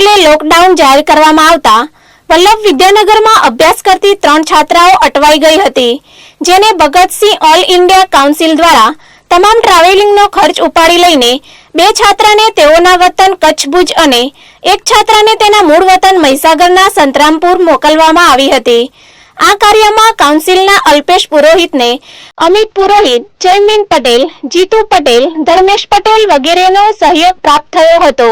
પગલે લોકડાઉન જાહેર કરવામાં આવતા વલ્લભ વિદ્યાનગરમાં અભ્યાસ કરતી 3 છાત્રાઓ અટવાઈ ગઈ હતી, જેને ભગતસિંહ ઓલ ઇન્ડિયા કાઉન્સિલ દ્વારા તમામ ટ્રાવેલિંગનો ખર્ચ ઉપાડી લઈને 2 છાત્રાને તેઓના વતન કચ્છ ભુજ અને 1 છાત્રાને તેના મૂળ વતન મહીસાગરના સંતરામપુર મોકલવામાં આવી હતી। આ કાર્યમાં કાઉન્સિલના અલ્પેશ પુરોહિતને અમિત પુરોહિત, જયમીન પટેલ, જીતુ પટેલ, ધર્મેશ પટેલ વગેરેનો સહયોગ પ્રાપ્ત થયો હતો।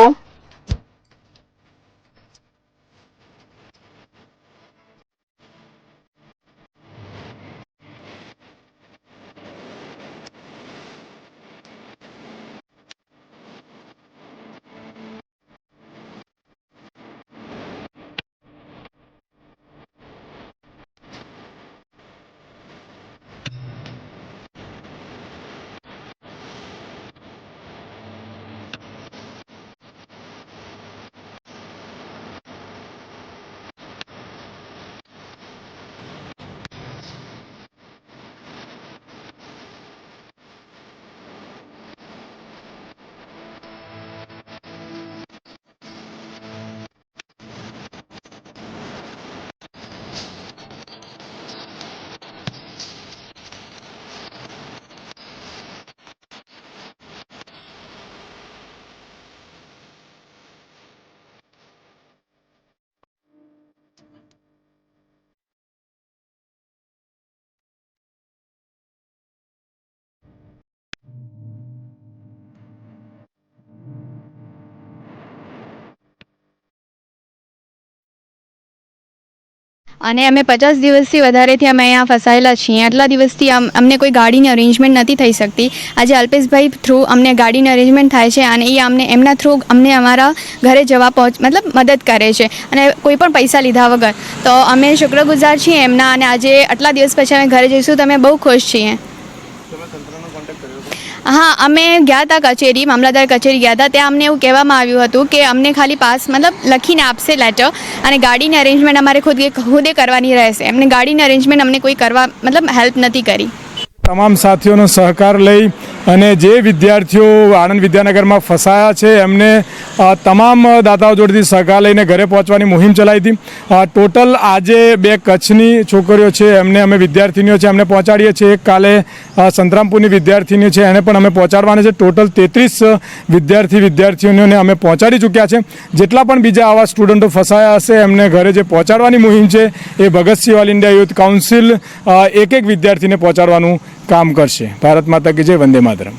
અને અમે 50 દિવસથી વધારેથી અમે અહીંયા ફસાયેલા છીએ। આટલા દિવસથી અમને કોઈ ગાડીની અરેન્જમેન્ટ નથી થઈ શકતી। આજે અલ્પેશભાઈ થ્રુ અમને ગાડીની અરેન્જમેન્ટ થાય છે અને એ એમના થ્રુ અમને અમારા ઘરે જવા મદદ કરે છે અને કોઈ પણ પૈસા લીધા વગર। તો અમે શુક્રગુજાર છીએ એમના અને આજે આટલા દિવસ પછી અમે ઘરે જઈશું તો અમે બહુ ખુશ છીએ। हाँ, અમે ગયા હતા કચેરી, મામલતદાર કચેરી ગયા હતા। ત્યાં અમને એવું કહેવામાં આવ્યું હતું કે અમને ખાલી પાસ લખીને આપશે લેટર અને ગાડીની અરેન્જમેન્ટ અમારે ખુદે કરવાની રહેશે। એમને ગાડીની અરેન્જમેન્ટ અમને કોઈ કરવા હેલ્પ નથી કરી। તમામ સાથીઓનો સહકાર લઈ અને જે વિદ્યાર્થીઓ આણંદ વિદ્યાનગરમાં ફસાયા છે એમને તમામ દાતાઓ જોડેથી સહકાર લઈને ઘરે પહોંચવાની મુહિમ ચલાવી હતી। ટોટલ આજે 2 કચ્છની છોકરીઓ છે એમને અમે વિદ્યાર્થીનીઓ છે એમને પહોંચાડીએ છીએ। એક કાલે સંતરામપુરની વિદ્યાર્થીનીઓ છે એને પણ અમે પહોંચાડવાના છે। ટોટલ 33 વિદ્યાર્થીઓને અમે પહોંચાડી ચૂક્યા છે। જેટલા પણ બીજા આવા સ્ટુડન્ટો ફસાયા હશે એમને ઘરે જે પહોંચાડવાની મુહિમ છે એ Bhagat Singh all India youth council એક વિદ્યાર્થીને પહોંચાડવાનું काम करशे। भारत माता की जय, वंदे मातरम।